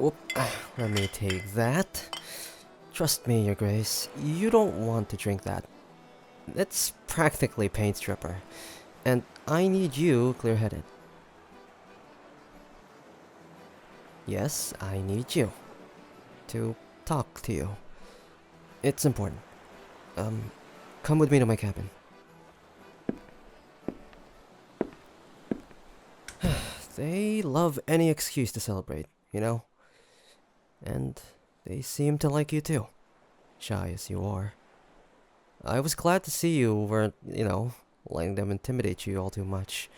Oop, let me take that. Trust me, Your Grace, you don't want to drink that. It's practically paint stripper. And I need you clear-headed. Yes, I need you. To talk to you. It's important. Come with me to my cabin. They love any excuse to celebrate, you know? And they seem to like you too, shy as you are. I was glad to see you weren't, letting them intimidate you all too much.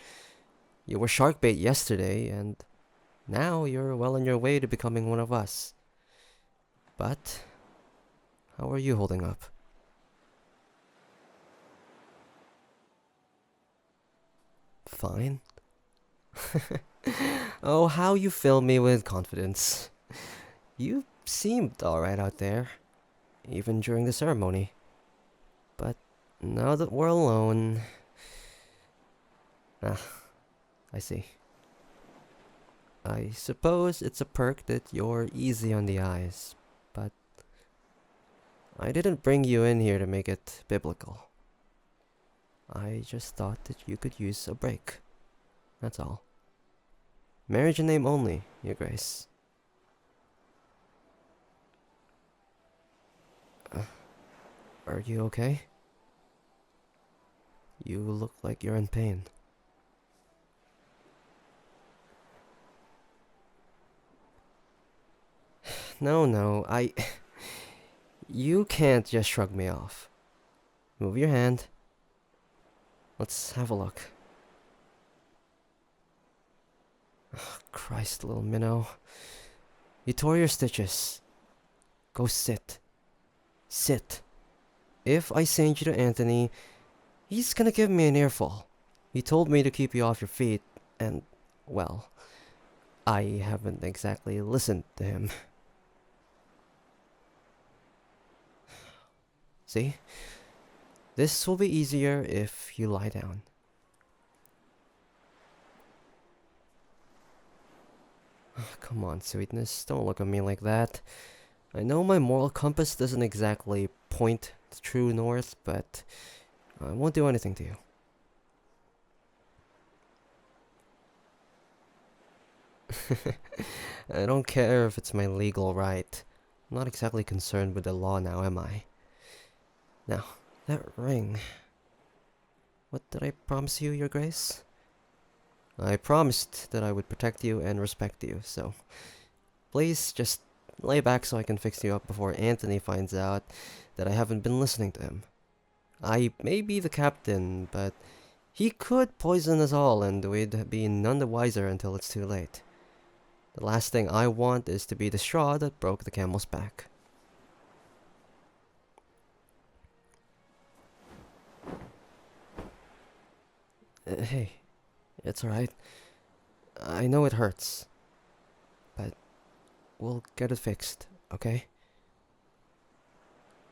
You were shark bait yesterday, and now you're well on your way to becoming one of us. But, how are you holding up? Fine. Oh, how you fill me with confidence. You seemed alright out there, even during the ceremony. But now that we're alone... Ah, I see. I suppose it's a perk that you're easy on the eyes, but I didn't bring you in here to make it biblical. I just thought that you could use a break. That's all. Marriage in name only, Your Grace. Are you okay? You look like you're in pain. No, You can't just shrug me off. Move your hand. Let's have a look. Christ, little minnow. You tore your stitches. Go sit. Sit. If I send you to Anthony, he's gonna give me an earful. He told me to keep you off your feet, and, well, I haven't exactly listened to him. See? This will be easier if you lie down. Come on, sweetness, don't look at me like that. I know my moral compass doesn't exactly point true north, but I won't do anything to you. I don't care if it's my legal right. I'm not exactly concerned with the law now, am I? Now, that ring. What did I promise you, Your Grace? I promised that I would protect you and respect you, so please just lay back so I can fix you up before Anthony finds out that I haven't been listening to him. I may be the captain, but he could poison us all and we'd be none the wiser until it's too late. The last thing I want is to be the straw that broke the camel's back. Hey, it's alright. I know it hurts, but we'll get it fixed, okay?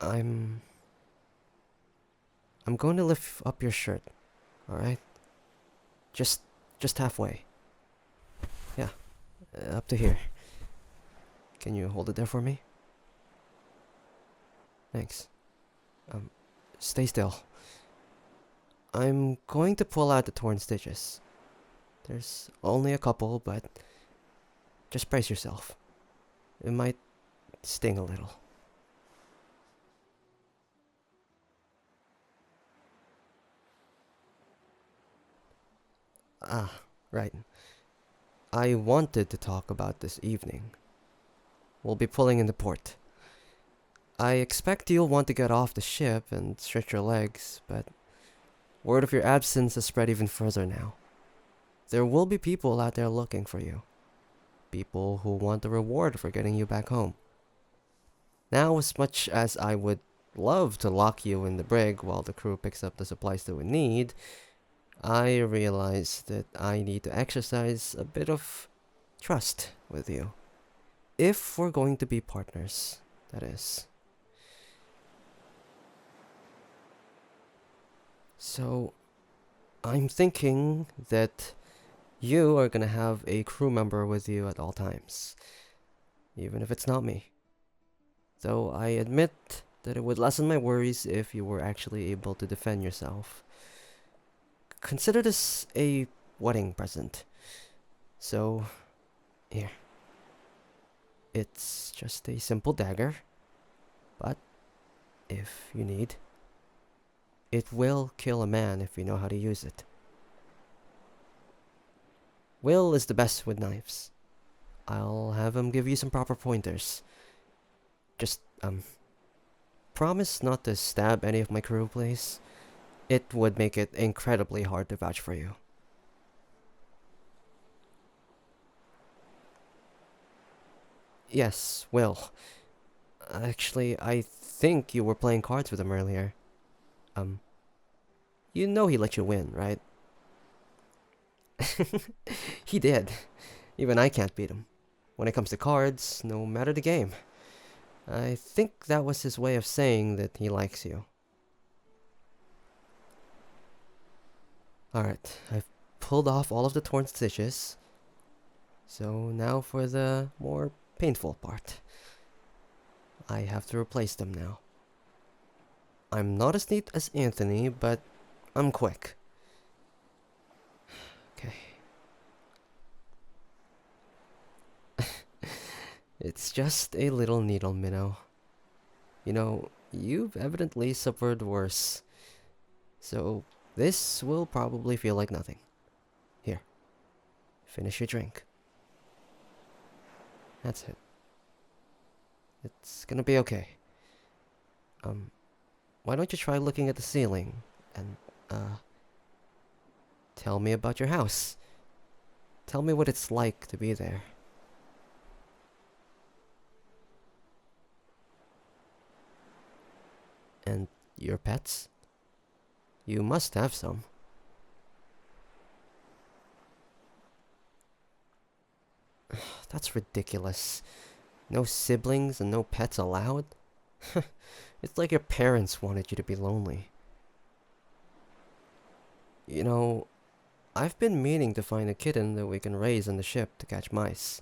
I'm going to lift up your shirt, alright? Just halfway. Yeah, up to here. Can you hold it there for me? Thanks. Stay still. I'm going to pull out the torn stitches. There's only a couple, but just brace yourself. It might sting a little. Ah, right. I wanted to talk about this evening. We'll be pulling into port. I expect you'll want to get off the ship and stretch your legs, but word of your absence has spread even further now. There will be people out there looking for you. People who want a reward for getting you back home. Now, as much as I would love to lock you in the brig while the crew picks up the supplies that we need, I realize that I need to exercise a bit of trust with you. If we're going to be partners, that is. So, I'm thinking that you are gonna have a crew member with you at all times. even if it's not me. Though I admit that it would lessen my worries if you were actually able to defend yourself. Consider this a wedding present. So, here. It's just a simple dagger, but if you need, it will kill a man if you know how to use it. Will is the best with knives. I'll have him give you some proper pointers. Just, promise not to stab any of my crew, please. It would make it incredibly hard to vouch for you. Yes, Will. Actually, I think you were playing cards with him earlier. Um, you know he let you win, right? He did. Even I can't beat him. When it comes to cards, no matter the game. I think that was his way of saying that he likes you. Alright, I've pulled off all of the torn stitches. So now for the more painful part. I have to replace them now. I'm not as neat as Anthony, but I'm quick. Okay. It's just a little needle, Minnow. You know, you've evidently suffered worse. So, this will probably feel like nothing. Here, finish your drink. That's it. It's gonna be okay. Why don't you try looking at the ceiling and, tell me about your house. Tell me what it's like to be there. And your pets? You must have some. That's ridiculous. No siblings and no pets allowed? It's like your parents wanted you to be lonely. You know, I've been meaning to find a kitten that we can raise on the ship to catch mice.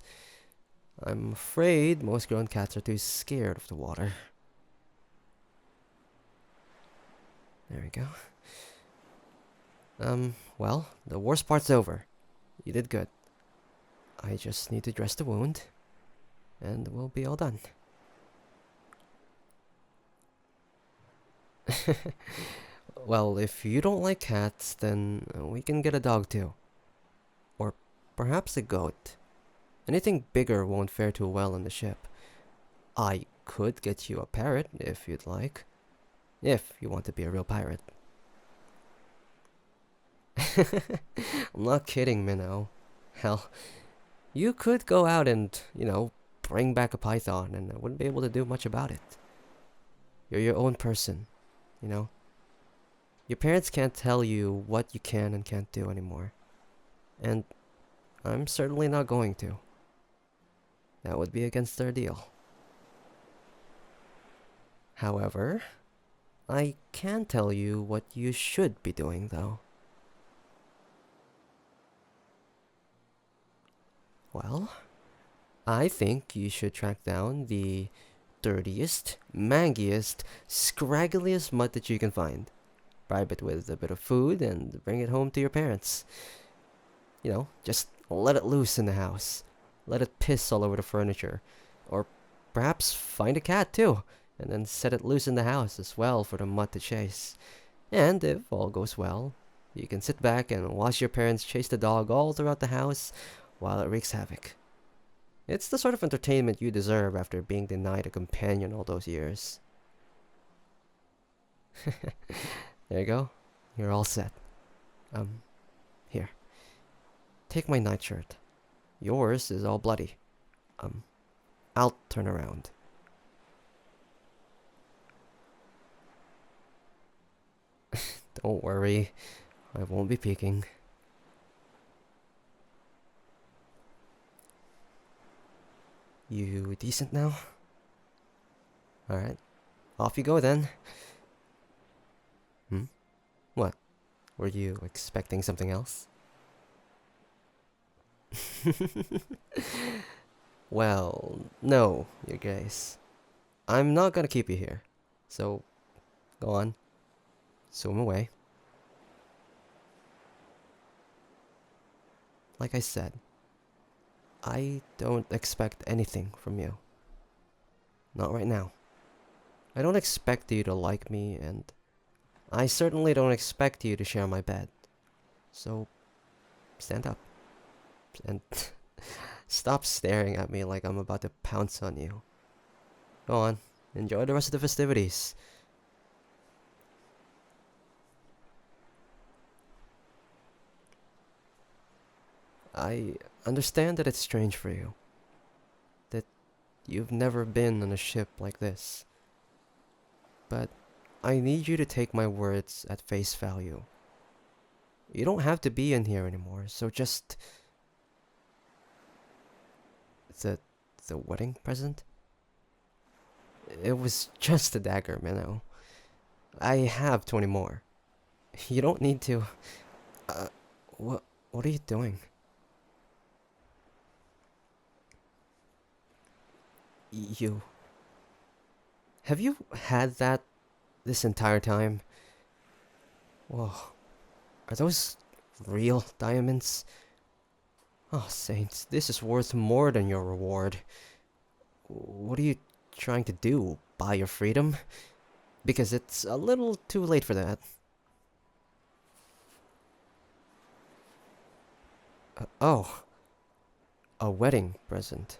I'm afraid most grown cats are too scared of the water. There we go. Well, the worst part's over. You did good. I just need to dress the wound, and we'll be all done. Well, if you don't like cats, then we can get a dog too. Or perhaps a goat. Anything bigger won't fare too well on the ship. I could get you a parrot if you'd like. If you want to be a real pirate. I'm not kidding, Minnow. Hell, you could go out and, bring back a python and I wouldn't be able to do much about it. You're your own person, you know? Your parents can't tell you what you can and can't do anymore. And I'm certainly not going to. That would be against their deal. However, I can tell you what you should be doing, though. Well, I think you should track down the dirtiest, mangiest, scraggliest mutt that you can find. Bribe it with a bit of food and bring it home to your parents. Just let it loose in the house. Let it piss all over the furniture. Or perhaps find a cat too, and then set it loose in the house as well for the mutt to chase. And if all goes well, you can sit back and watch your parents chase the dog all throughout the house while it wreaks havoc. It's the sort of entertainment you deserve after being denied a companion all those years. There you go. You're all set. Here. Take my nightshirt. Yours is all bloody. I'll turn around. Don't worry. I won't be peeking. You decent now? Alright. Off you go then. What? Were you expecting something else? Well, no, Your Grace. I'm not gonna keep you here. So, go on. Swim away. Like I said, I don't expect anything from you. Not right now. I don't expect you to like me, and I certainly don't expect you to share my bed. So, stand up. And stop staring at me like I'm about to pounce on you. Go on, enjoy the rest of the festivities. I understand that it's strange for you, that you've never been on a ship like this. But I need you to take my words at face value. You don't have to be in here anymore, so just... The... the wedding present? It was just a dagger, Minnow. I have 20 more. You don't need to... Uh, what are you doing? You... Have you had that this entire time? Whoa. Are those real diamonds? Oh, saints, this is worth more than your reward. What are you trying to do? Buy your freedom? Because it's a little too late for that. Oh, a wedding present.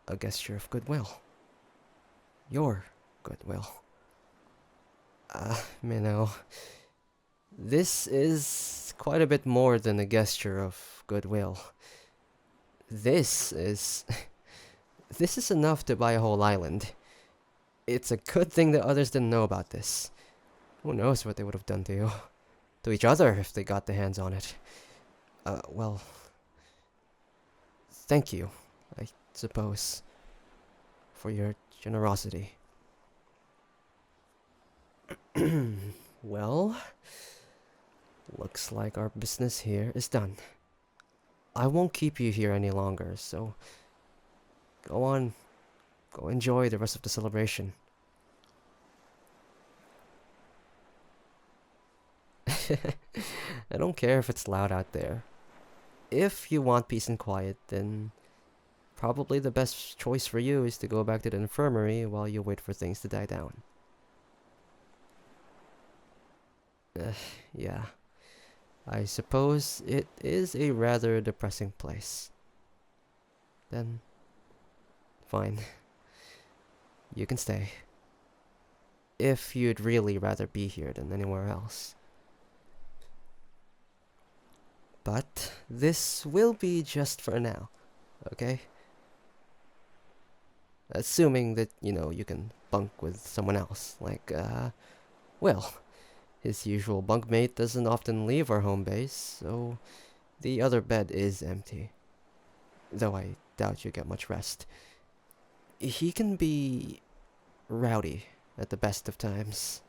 A gesture of goodwill. Your goodwill. Minnow. This is quite a bit more than a gesture of goodwill. This is... this is enough to buy a whole island. It's a good thing that others didn't know about this. Who knows what they would have done to you. To each other if they got their hands on it. Well... Thank you, I suppose, for your generosity. Well... Looks like our business here is done. I won't keep you here any longer, so... Go on. Go enjoy the rest of the celebration. I don't care if it's loud out there. If you want peace and quiet, then... Probably the best choice for you is to go back to the infirmary while you wait for things to die down. Yeah. I suppose it is a rather depressing place. Then, fine. You can stay. If you'd really rather be here than anywhere else. But this will be just for now, okay? Assuming that, you can bunk with someone else, like, Will. His usual bunkmate doesn't often leave our home base, so the other bed is empty. Though I doubt you get much rest. He can be rowdy at the best of times.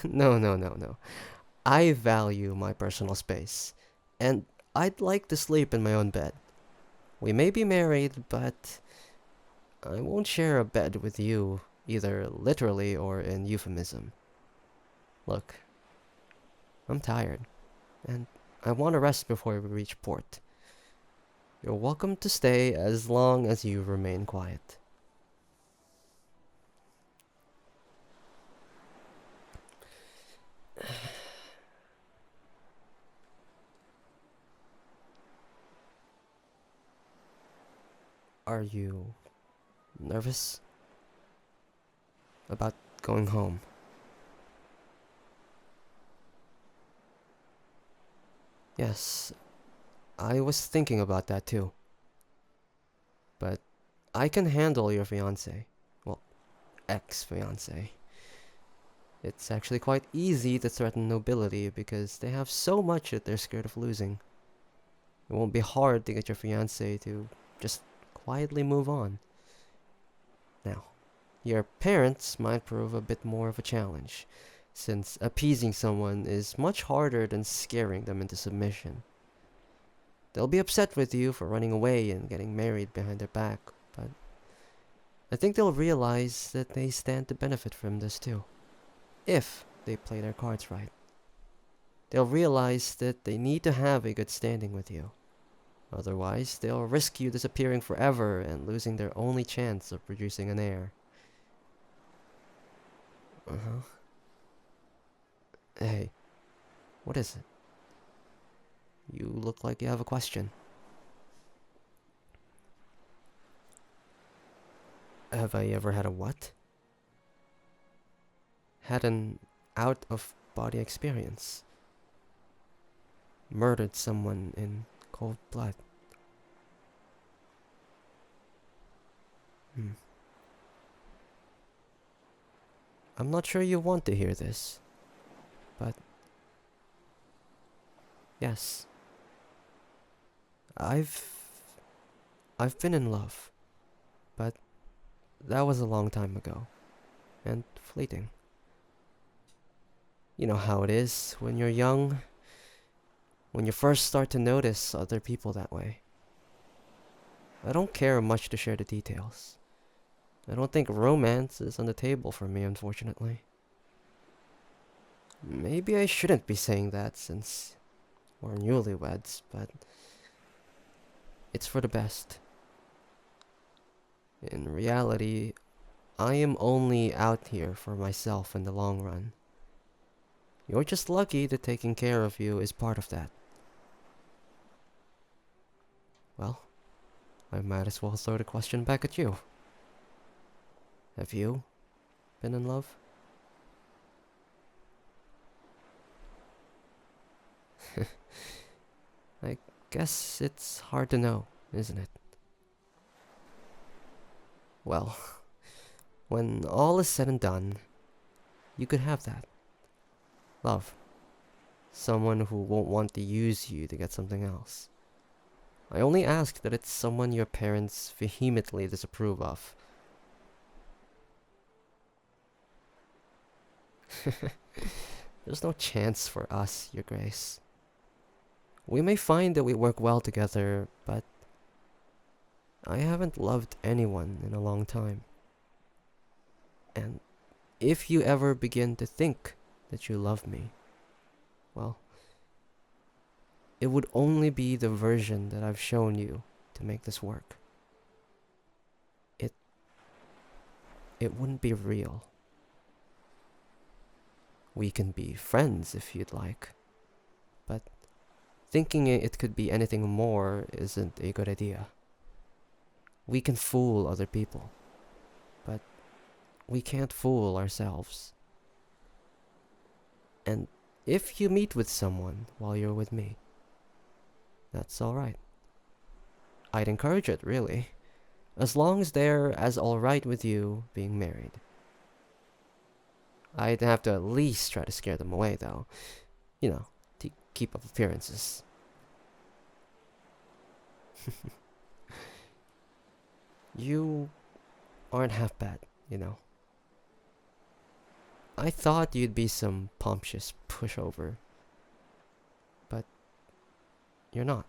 No. I value my personal space, and I'd like to sleep in my own bed. We may be married, but I won't share a bed with you, either literally or in euphemism. Look, I'm tired, and I want to rest before we reach port. You're welcome to stay as long as you remain quiet. Are you nervous about going home? Yes, I was thinking about that too. But I can handle your fiance. Well, ex-fiance. It's actually quite easy to threaten nobility because they have so much that they're scared of losing. It won't be hard to get your fiance to just quietly move on. Now, your parents might prove a bit more of a challenge, since appeasing someone is much harder than scaring them into submission. They'll be upset with you for running away and getting married behind their back, but I think they'll realize that they stand to benefit from this too, if they play their cards right. They'll realize that they need to have a good standing with you. Otherwise, they'll risk you disappearing forever and losing their only chance of producing an heir. Uh-huh. Hey, what is it? You look like you have a question. Have I ever had a what? Had an out-of-body experience. Murdered someone in cold blood. Hmm. I'm not sure you want to hear this, but yes. I've I've been in love, but that was a long time ago, and fleeting. You know how it is when you're young, when you first start to notice other people that way. I don't care much to share the details. I don't think romance is on the table for me, unfortunately. Maybe I shouldn't be saying that since we're newlyweds, but it's for the best. In reality, I am only out here for myself in the long run. You're just lucky that taking care of you is part of that. Well, I might as well throw the question back at you. Have you been in love? I guess it's hard to know, isn't it? Well, when all is said and done, you could have that. Love. Someone who won't want to use you to get something else. I only ask that it's someone your parents vehemently disapprove of. There's no chance for us, Your Grace. We may find that we work well together, but I haven't loved anyone in a long time. And if you ever begin to think that you love me, well, it would only be the version that I've shown you to make this work. It wouldn't be real. We can be friends if you'd like, but thinking it could be anything more isn't a good idea. We can fool other people, but we can't fool ourselves. And if you meet with someone while you're with me, that's alright. I'd encourage it, really, as long as they're as alright with you being married. I'd have to at least try to scare them away, though. You know, to keep up appearances. You aren't half bad, you know. I thought you'd be some pompous pushover, but you're not.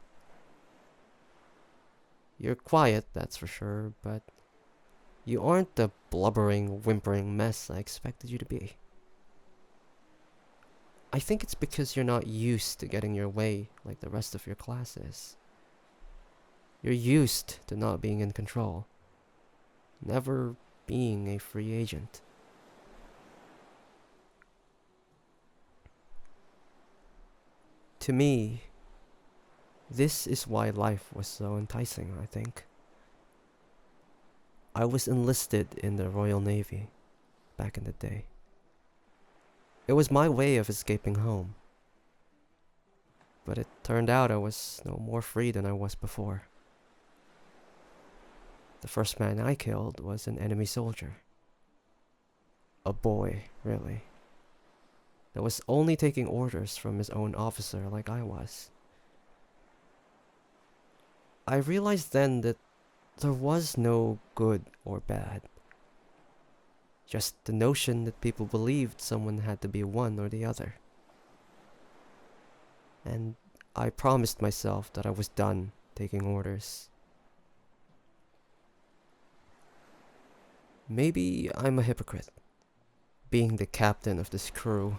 You're quiet, that's for sure, but you aren't the blubbering, whimpering mess I expected you to be. I think it's because you're not used to getting your way like the rest of your class is. You're used to not being in control, never being a free agent. To me, this is why life was so enticing, I think. I was enlisted in the Royal Navy back in the day. It was my way of escaping home. But it turned out I was no more free than I was before. The first man I killed was an enemy soldier. A boy, really. That was only taking orders from his own officer like I was. I realized then that there was no good or bad. Just the notion that people believed someone had to be one or the other. And I promised myself that I was done taking orders. Maybe I'm a hypocrite, being the captain of this crew,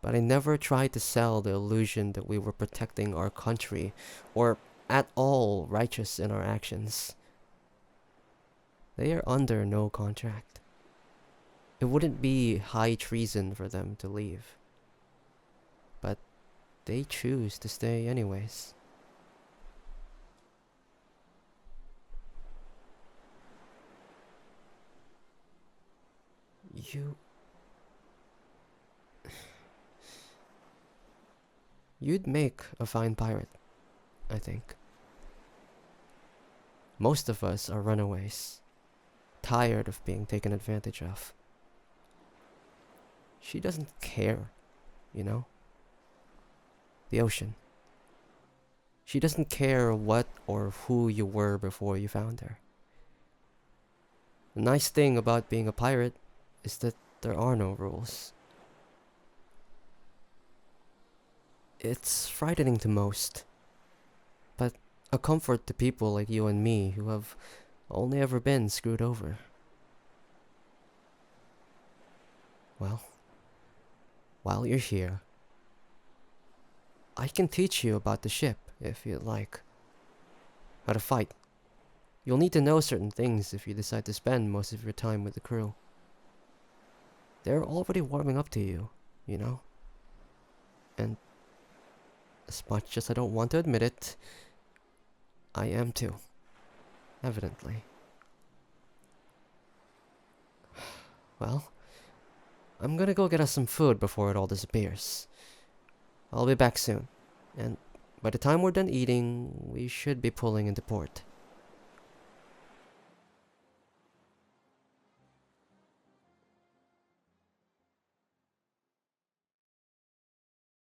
but I never tried to sell the illusion that we were protecting our country or at all righteous in our actions. They are under no contract. It wouldn't be high treason for them to leave. But they choose to stay anyways. You... You'd make a fine pirate, I think. Most of us are runaways, tired of being taken advantage of. She doesn't care, you know? The ocean. She doesn't care what or who you were before you found her. The nice thing about being a pirate is that there are no rules. It's frightening to most, but a comfort to people like you and me who have only ever been screwed over. Well, while you're here, I can teach you about the ship if you'd like. How to fight. You'll need to know certain things if you decide to spend most of your time with the crew. They're already warming up to you, you know? And as much as I don't want to admit it, I am too. Evidently. Well, I'm gonna go get us some food before it all disappears. I'll be back soon, and by the time we're done eating, we should be pulling into port.